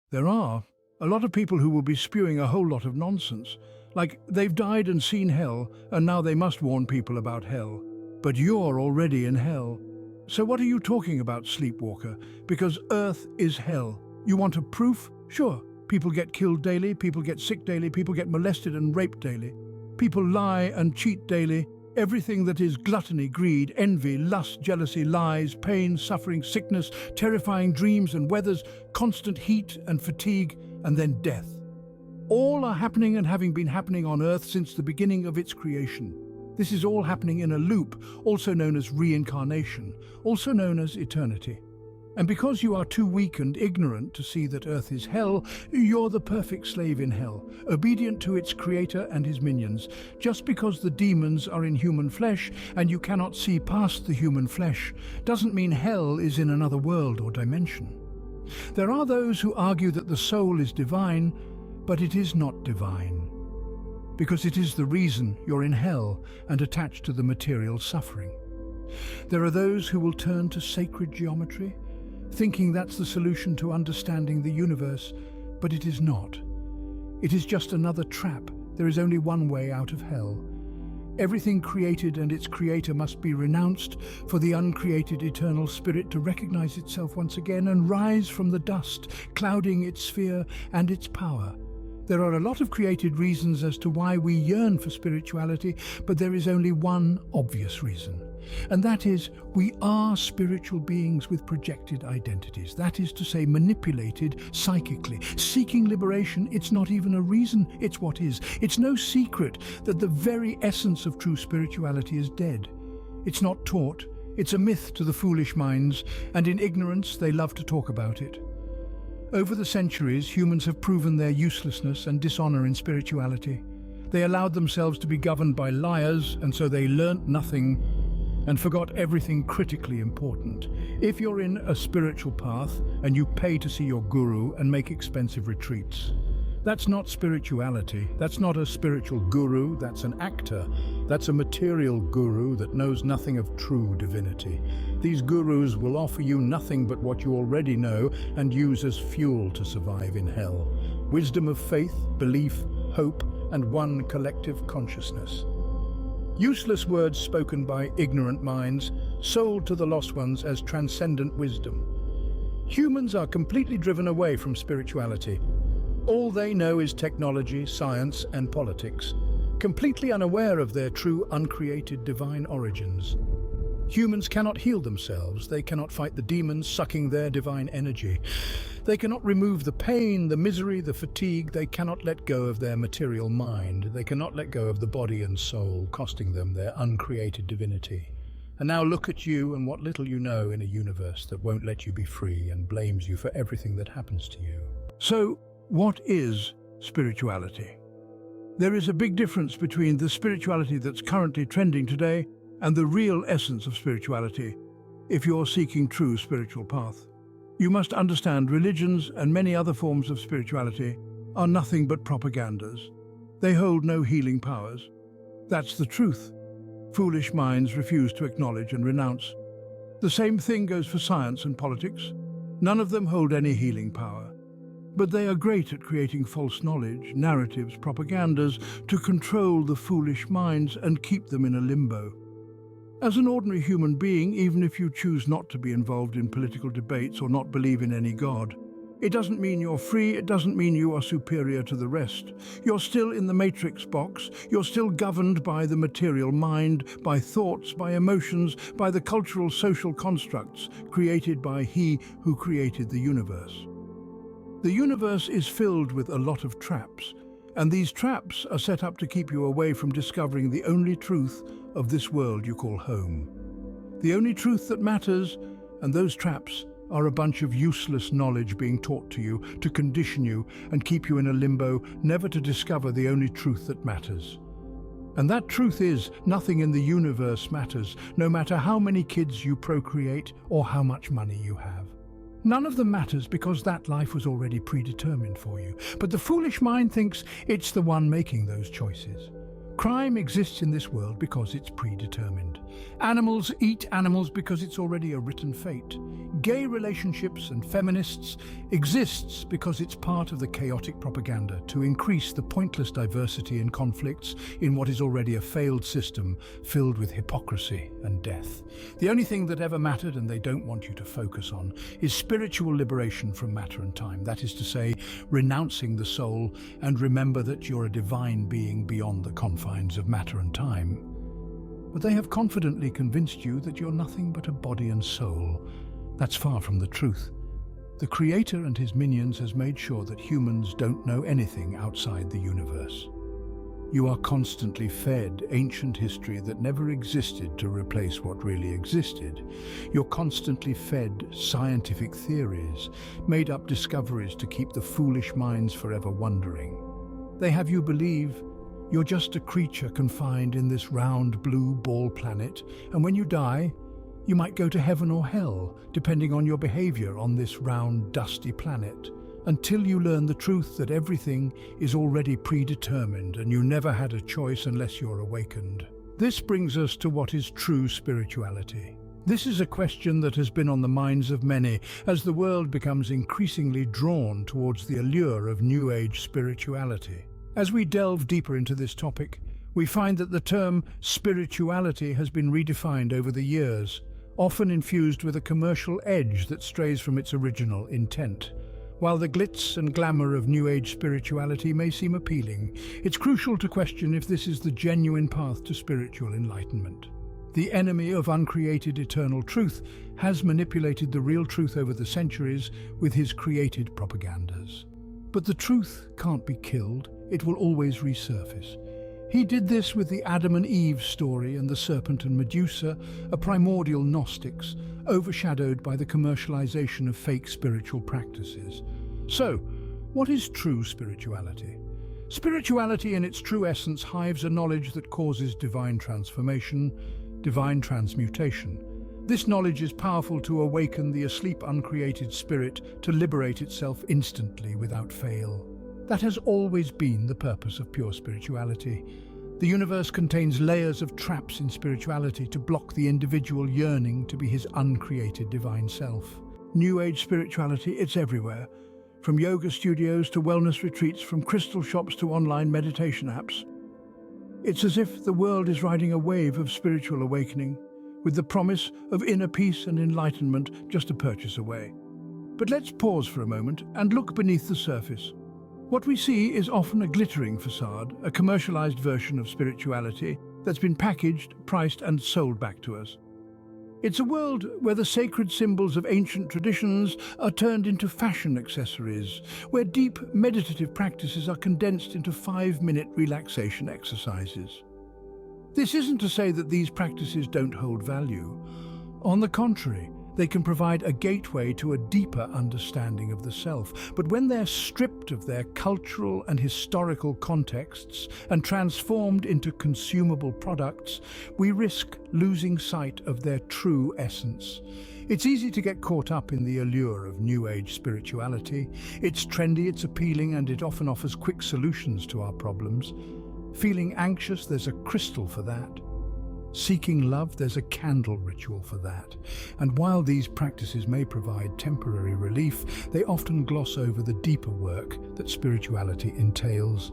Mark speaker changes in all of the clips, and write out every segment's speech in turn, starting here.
Speaker 1: There are a lot of people who will be spewing a whole lot of nonsense, like they've died and seen hell, and now they must warn people about hell. But you're already in hell. So what are you talking about, sleepwalker? Because Earth is hell. You want a proof? Sure. People get killed daily, people get sick daily, people get molested and raped daily. People lie and cheat daily. Everything that is gluttony, greed, envy, lust, jealousy, lies, pain, suffering, sickness, terrifying dreams and weathers, constant heat and fatigue, and then death. All are happening and having been happening on Earth since the beginning of its creation. This is all happening in a loop, also known as reincarnation, also known as eternity. And because you are too weak and ignorant to see that Earth is hell, you're the perfect slave in hell, obedient to its creator and his minions. Just because the demons are in human flesh and you cannot see past the human flesh, doesn't mean hell is in another world or dimension. There are those who argue that the soul is divine, but it is not divine, because it is the reason you're in hell and attached to the material suffering. There are those who will turn to sacred geometry, thinking that's the solution to understanding the universe, but it is not. It is just another trap. There is only one way out of hell. Everything created and its creator must be renounced for the uncreated eternal spirit to recognize itself once again and rise from the dust, clouding its sphere and its power. There are a lot of created reasons as to why we yearn for spirituality, but there is only one obvious reason. And that is, we are spiritual beings with projected identities. That is to say, manipulated psychically. Seeking liberation, it's not even a reason, it's what is. It's no secret that the very essence of true spirituality is dead. It's not taught, it's a myth to the foolish minds, and in ignorance they love to talk about it. Over the centuries, humans have proven their uselessness and dishonor in spirituality. They allowed themselves to be governed by liars, and so they learnt nothing and forgot everything critically important. If you're in a spiritual path and you pay to see your guru and make expensive retreats, that's not spirituality. That's not a spiritual guru, that's an actor. That's a material guru that knows nothing of true divinity. These gurus will offer you nothing but what you already know and use as fuel to survive in hell. Wisdom of faith, belief, hope, and one collective consciousness. Useless words spoken by ignorant minds, sold to the lost ones as transcendent wisdom. Humans are completely driven away from spirituality. All they know is technology, science, and politics, completely unaware of their true uncreated divine origins. Humans cannot heal themselves. They cannot fight the demons sucking their divine energy. They cannot remove the pain, the misery, the fatigue. They cannot let go of their material mind. They cannot let go of the body and soul, costing them their uncreated divinity. And now look at you and what little you know in a universe that won't let you be free and blames you for everything that happens to you. So, what is spirituality? There is a big difference between the spirituality that's currently trending today and the real essence of spirituality, if you're seeking true spiritual path. You must understand religions and many other forms of spirituality are nothing but propagandas. They hold no healing powers. That's the truth. Foolish minds refuse to acknowledge and renounce. The same thing goes for science and politics. None of them hold any healing power. But they are great at creating false knowledge, narratives, propagandas to control the foolish minds and keep them in a limbo. As an ordinary human being, even if you choose not to be involved in political debates or not believe in any God, it doesn't mean you're free, it doesn't mean you are superior to the rest. You're still in the matrix box, you're still governed by the material mind, by thoughts, by emotions, by the cultural social constructs created by He who created the universe. The universe is filled with a lot of traps, and these traps are set up to keep you away from discovering the only truth of this world you call home. The only truth that matters, and those traps are a bunch of useless knowledge being taught to you to condition you and keep you in a limbo, never to discover the only truth that matters. And that truth is, nothing in the universe matters, no matter how many kids you procreate or how much money you have. None of them matters because that life was already predetermined for you. But the foolish mind thinks it's the one making those choices. Crime exists in this world because it's predetermined. Animals eat animals because it's already a written fate. Gay relationships and feminists exists because it's part of the chaotic propaganda to increase the pointless diversity and conflicts in what is already a failed system filled with hypocrisy and death. The only thing that ever mattered, and they don't want you to focus on, is spiritual liberation from matter and time. That is to say, renouncing the soul and remember that you're a divine being beyond the confines of matter and time. But they have confidently convinced you that you're nothing but a body and soul. That's far from the truth. The Creator and his minions has made sure that humans don't know anything outside the universe. You are constantly fed ancient history that never existed to replace what really existed. You're constantly fed scientific theories, made-up discoveries to keep the foolish minds forever wondering. They have you believe you're just a creature confined in this round blue ball planet, and when you die, you might go to heaven or hell, depending on your behavior on this round, dusty planet, until you learn the truth that everything is already predetermined and you never had a choice unless you're awakened. This brings us to what is true spirituality. This is a question that has been on the minds of many as the world becomes increasingly drawn towards the allure of New Age spirituality. As we delve deeper into this topic, we find that the term spirituality has been redefined over the years, often infused with a commercial edge that strays from its original intent. While the glitz and glamour of New Age spirituality may seem appealing, it's crucial to question if this is the genuine path to spiritual enlightenment. The enemy of uncreated eternal truth has manipulated the real truth over the centuries with his created propagandas. But the truth can't be killed, it will always resurface. He did this with the Adam and Eve story and the serpent and Medusa, a primordial Gnostics, overshadowed by the commercialization of fake spiritual practices. So, what is true spirituality? Spirituality in its true essence hives a knowledge that causes divine transformation, divine transmutation. This knowledge is powerful to awaken the asleep uncreated spirit to liberate itself instantly without fail. That has always been the purpose of pure spirituality. The universe contains layers of traps in spirituality to block the individual yearning to be his uncreated divine self. New Age spirituality, it's everywhere. From yoga studios to wellness retreats, from crystal shops to online meditation apps. It's as if the world is riding a wave of spiritual awakening, with the promise of inner peace and enlightenment just a purchase away. But let's pause for a moment and look beneath the surface. What we see is often a glittering facade, a commercialized version of spirituality that's been packaged, priced, and sold back to us. It's a world where the sacred symbols of ancient traditions are turned into fashion accessories, where deep meditative practices are condensed into 5-minute relaxation exercises. This isn't to say that these practices don't hold value. On the contrary, they can provide a gateway to a deeper understanding of the self. But when they're stripped of their cultural and historical contexts and transformed into consumable products, we risk losing sight of their true essence. It's easy to get caught up in the allure of New Age spirituality. It's trendy, it's appealing, and it often offers quick solutions to our problems. Feeling anxious, there's a crystal for that. Seeking love, there's a candle ritual for that. And while these practices may provide temporary relief, they often gloss over the deeper work that spirituality entails.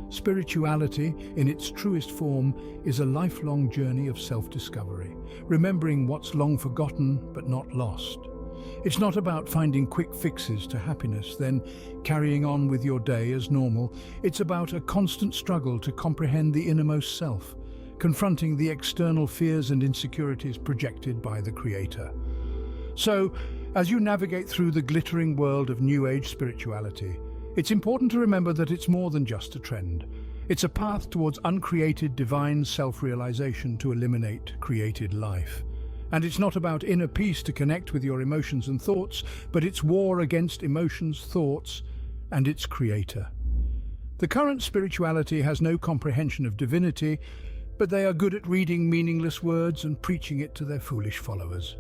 Speaker 1: Spirituality, in its truest form, is a lifelong journey of self-discovery, remembering what's long forgotten but not lost. It's not about finding quick fixes to happiness, then carrying on with your day as normal. It's about a constant struggle to comprehend the innermost self, confronting the external fears and insecurities projected by the Creator. So, as you navigate through the glittering world of New Age spirituality, it's important to remember that it's more than just a trend. It's a path towards uncreated divine self-realization to eliminate created life. And it's not about inner peace to connect with your emotions and thoughts, but it's war against emotions, thoughts, and its Creator. The current spirituality has no comprehension of divinity, but they are good at reading meaningless words and preaching it to their foolish followers.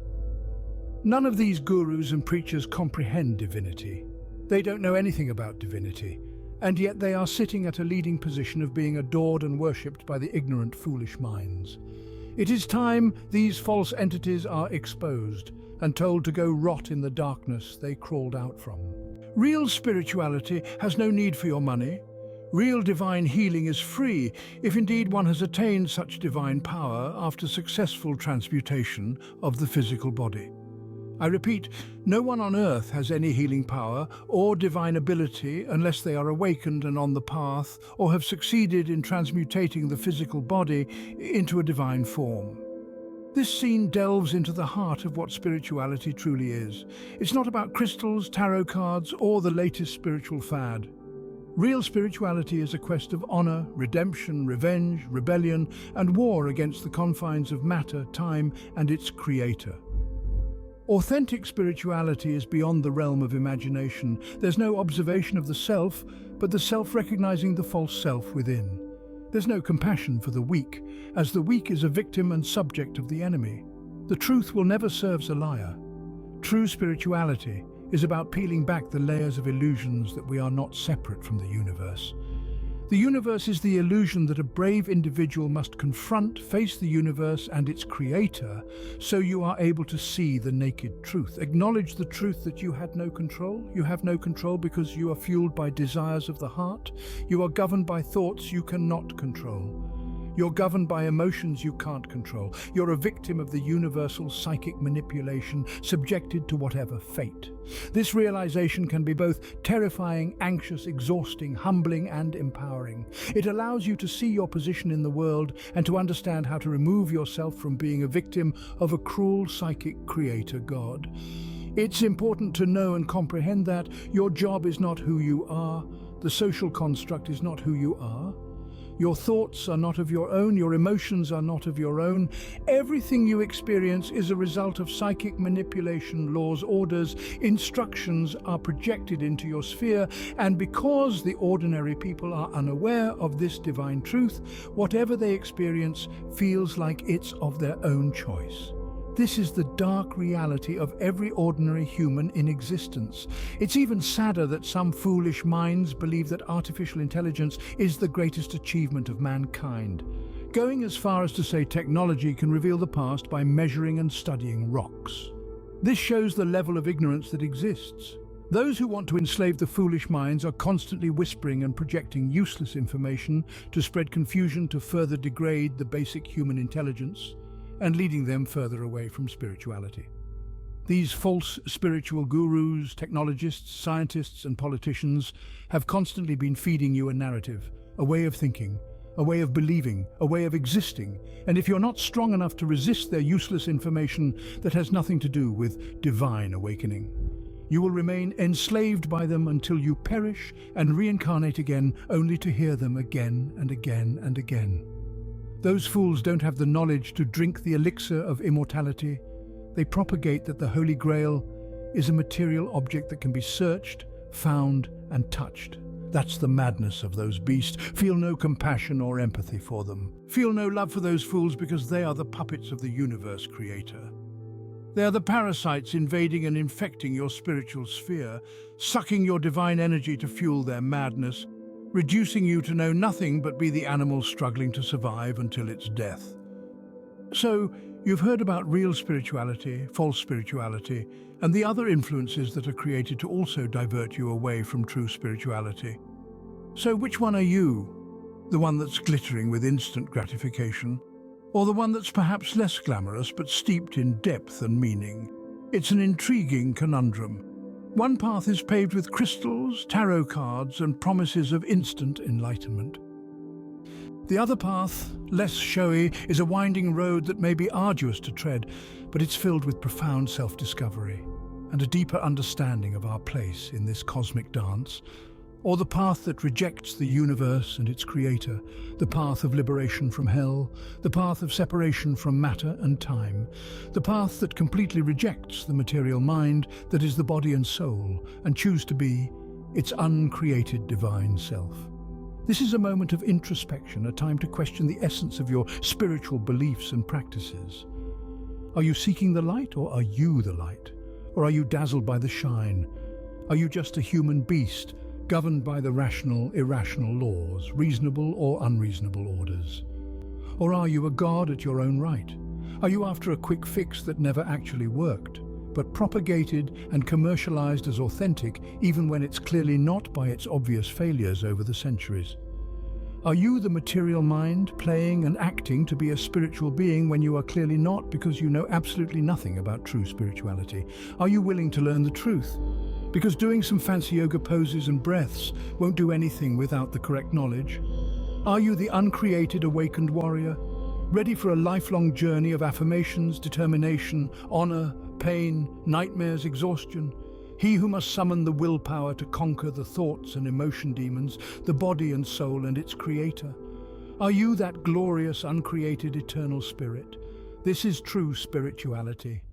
Speaker 1: None of these gurus and preachers comprehend divinity. They don't know anything about divinity, and yet they are sitting at a leading position of being adored and worshipped by the ignorant, foolish minds. It is time these false entities are exposed and told to go rot in the darkness they crawled out from. Real spirituality has no need for your money. Real divine healing is free, if indeed one has attained such divine power after successful transmutation of the physical body. I repeat, no one on earth has any healing power or divine ability unless they are awakened and on the path or have succeeded in transmutating the physical body into a divine form. This scene delves into the heart of what spirituality truly is. It's not about crystals, tarot cards, or the latest spiritual fad. Real spirituality is a quest of honor, redemption, revenge, rebellion, and war against the confines of matter, time, and its creator. Authentic spirituality is beyond the realm of imagination. There's no observation of the self, but the self recognizing the false self within. There's no compassion for the weak, as the weak is a victim and subject of the enemy. The truth will never serve a liar. True spirituality is about peeling back the layers of illusions that we are not separate from the universe. The universe is the illusion that a brave individual must confront, face the universe and its creator, so you are able to see the naked truth. Acknowledge the truth that you had no control. You have no control because you are fueled by desires of the heart. You are governed by thoughts you cannot control. You're governed by emotions you can't control. You're a victim of the universal psychic manipulation, subjected to whatever fate. This realization can be both terrifying, anxious, exhausting, humbling, and empowering. It allows you to see your position in the world and to understand how to remove yourself from being a victim of a cruel psychic creator God. It's important to know and comprehend that your job is not who you are. The social construct is not who you are. Your thoughts are not of your own, your emotions are not of your own. Everything you experience is a result of psychic manipulation, laws, orders, instructions are projected into your sphere, and because the ordinary people are unaware of this divine truth, whatever they experience feels like it's of their own choice. This is the dark reality of every ordinary human in existence. It's even sadder that some foolish minds believe that artificial intelligence is the greatest achievement of mankind, going as far as to say technology can reveal the past by measuring and studying rocks. This shows the level of ignorance that exists. Those who want to enslave the foolish minds are constantly whispering and projecting useless information to spread confusion, to further degrade the basic human intelligence, and leading them further away from spirituality. These false spiritual gurus, technologists, scientists, and politicians have constantly been feeding you a narrative, a way of thinking, a way of believing, a way of existing, and if you're not strong enough to resist their useless information that has nothing to do with divine awakening, you will remain enslaved by them until you perish and reincarnate again, only to hear them again and again and again. Those fools don't have the knowledge to drink the elixir of immortality. They propagate that the Holy Grail is a material object that can be searched, found, and touched. That's the madness of those beasts. Feel no compassion or empathy for them. Feel no love for those fools because they are the puppets of the universe creator. They are the parasites invading and infecting your spiritual sphere, sucking your divine energy to fuel their madness, reducing you to know nothing but be the animal struggling to survive until its death. So, you've heard about real spirituality, false spirituality, and the other influences that are created to also divert you away from true spirituality. So which one are you? The one that's glittering with instant gratification? Or the one that's perhaps less glamorous but steeped in depth and meaning? It's an intriguing conundrum. One path is paved with crystals, tarot cards, and promises of instant enlightenment. The other path, less showy, is a winding road that may be arduous to tread, but it's filled with profound self-discovery and a deeper understanding of our place in this cosmic dance. Or the path that rejects the universe and its creator, the path of liberation from hell, the path of separation from matter and time, the path that completely rejects the material mind that is the body and soul and choose to be its uncreated divine self. This is a moment of introspection, a time to question the essence of your spiritual beliefs and practices. Are you seeking the light, or are you the light? Or are you dazzled by the shine? Are you just a human beast, governed by the rational, irrational laws, reasonable or unreasonable orders? Or are you a god at your own right? Are you after a quick fix that never actually worked, but propagated and commercialized as authentic even when it's clearly not by its obvious failures over the centuries? Are you the material mind, playing and acting to be a spiritual being when you are clearly not because you know absolutely nothing about true spirituality? Are you willing to learn the truth? Because doing some fancy yoga poses and breaths won't do anything without the correct knowledge? Are you the uncreated awakened warrior, ready for a lifelong journey of affirmations, determination, honor, pain, nightmares, exhaustion? He who must summon the willpower to conquer the thoughts and emotion demons, the body and soul and its creator. Are you that glorious, uncreated, eternal spirit? This is true spirituality.